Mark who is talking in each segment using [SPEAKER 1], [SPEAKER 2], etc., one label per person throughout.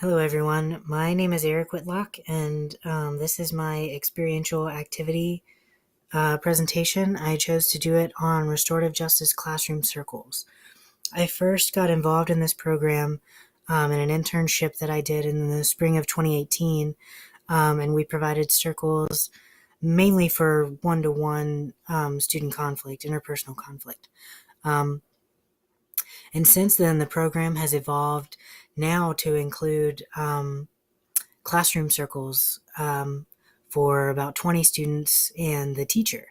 [SPEAKER 1] Hello, everyone. My name is Eric Whitlock, and this is my experiential activity presentation. I chose to do it on restorative justice classroom circles. I first got involved in this program in an internship that I did in the spring of 2018, and we provided circles mainly for one-to-one student conflict, interpersonal conflict. Um, and since then, the program has evolved now to include classroom circles for about 20 students and the teacher.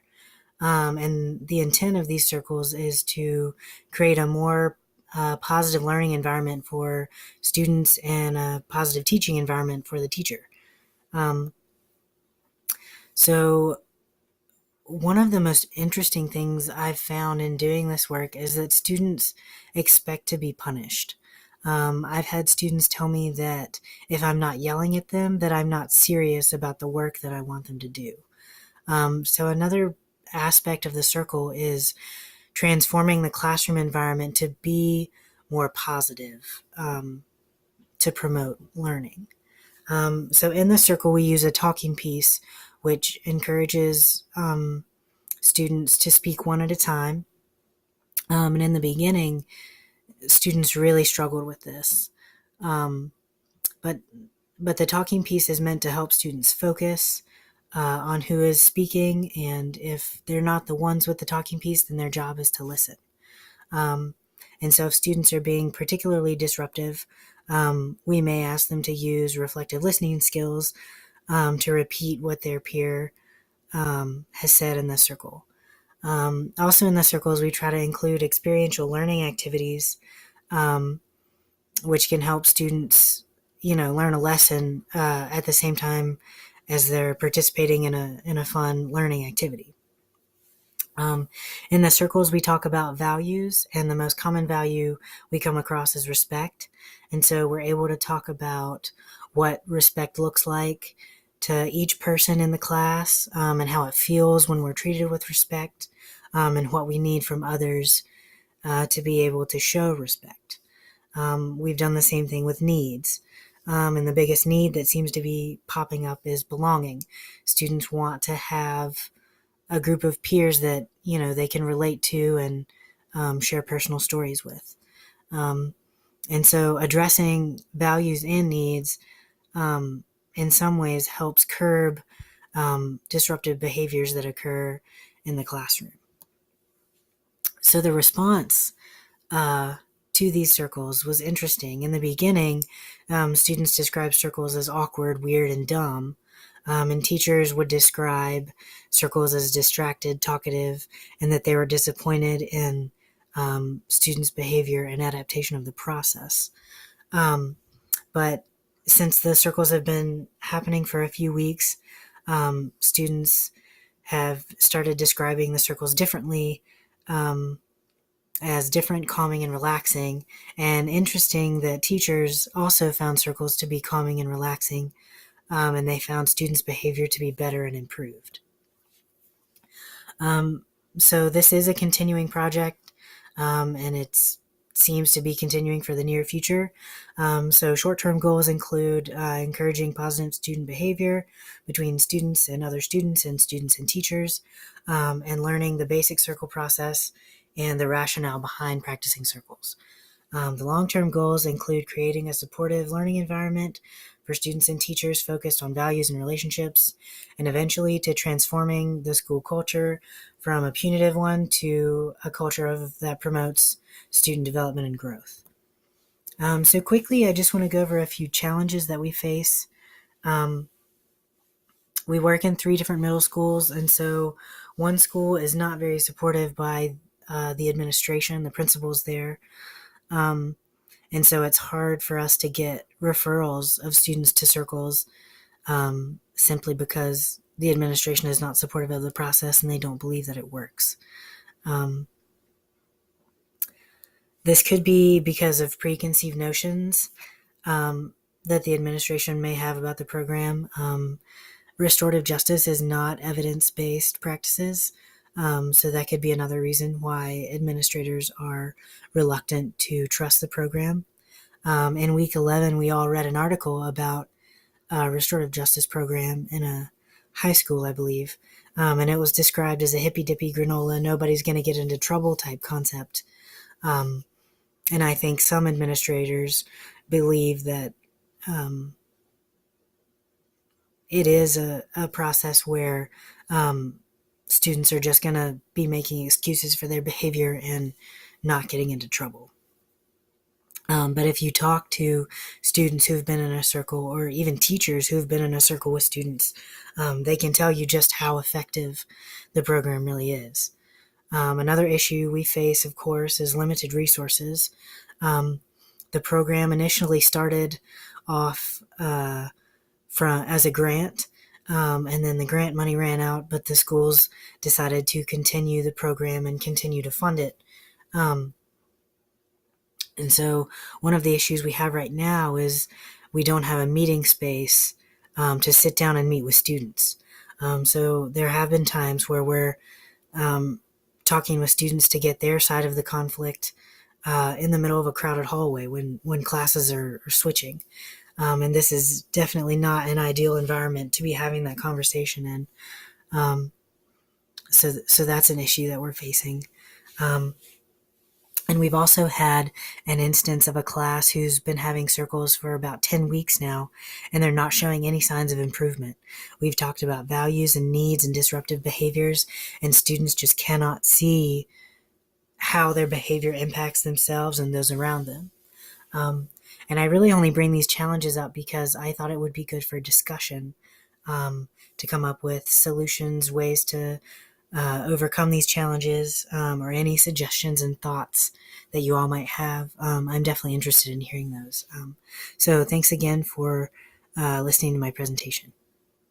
[SPEAKER 1] And the intent of these circles is to create a more positive learning environment for students and a positive teaching environment for the teacher. Um, so, one of the most interesting things I've found in doing this work is that students expect to be punished. I've had students tell me that if I'm not yelling at them, that I'm not serious about the work that I want them to do. So another aspect of the circle is transforming the classroom environment to be more positive, to promote learning. So in the circle, we use a talking piece, which encourages students to speak one at a time. And in the beginning, students really struggled with this. Um, but but the talking piece is meant to help students focus on who is speaking, and if they're not the ones with the talking piece, then their job is to listen. Um, and so if students are being particularly disruptive, we may ask them to use reflective listening skills to repeat what their peer has said in the circle. Also in the circles, we try to include experiential learning activities, um, which can help students, learn a lesson at the same time as they're participating in a fun learning activity. In the circles, we talk about values, and the most common value we come across is respect. And so we're able to talk about what respect looks like to each person in the class, and how it feels when we're treated with respect, and what we need from others to be able to show respect. We've done the same thing with needs. And the biggest need that seems to be popping up is belonging. Students want to have a group of peers that, they can relate to and share personal stories with. Um, and so addressing values and needs in some ways helps curb disruptive behaviors that occur in the classroom. So the response to these circles was interesting. In the beginning, students described circles as awkward, weird, and dumb. And teachers would describe circles as distracted, talkative, and that they were disappointed in students' behavior and adaptation of the process. But since the circles have been happening for a few weeks, students have started describing the circles differently, as different, calming, and relaxing. And interesting that teachers also found circles to be calming and relaxing, and they found students' behavior to be better and improved. So this is a continuing project, and it seems to be continuing for the near future. So short-term goals include encouraging positive student behavior between students and other students and students and teachers, and learning the basic circle process and the rationale behind practicing circles. The long-term goals include creating a supportive learning environment for students and teachers focused on values and relationships, and eventually to transforming the school culture from a punitive one to a culture that promotes student development and growth. So quickly, I just want to go over a few challenges that we face. We work in 3 different middle schools, and so one school is not very supportive by the administration, the principals there. And so it's hard for us to get referrals of students to circles simply because the administration is not supportive of the process and they don't believe that it works. This could be because of preconceived notions that the administration may have about the program. Restorative justice is not evidence-based practices, so that could be another reason why administrators are reluctant to trust the program. In week 11, we all read an article about a restorative justice program in a high school, I believe. And it was described as a hippy dippy granola, nobody's going to get into trouble type concept. Um, and I think some administrators believe that it is a process where students are just going to be making excuses for their behavior and not getting into trouble. But if you talk to students who've been in a circle, or even teachers who've been in a circle with students, they can tell you just how effective the program really is. Another issue we face, of course, is limited resources. The program initially started off as a grant, and then the grant money ran out, but the schools decided to continue the program and continue to fund it. And so one of the issues we have right now is we don't have a meeting space to sit down and meet with students. So there have been times where we're talking with students to get their side of the conflict in the middle of a crowded hallway when classes are switching. And this is definitely not an ideal environment to be having that conversation in. So that's an issue that we're facing. And we've also had an instance of a class who's been having circles for about 10 weeks now, and they're not showing any signs of improvement. We've talked about values and needs and disruptive behaviors, and students just cannot see how their behavior impacts themselves and those around them. And I really only bring these challenges up because I thought it would be good for discussion, to come up with solutions, ways to overcome these challenges, or any suggestions and thoughts that you all might have. I'm definitely interested in hearing those. So thanks again for listening to my presentation.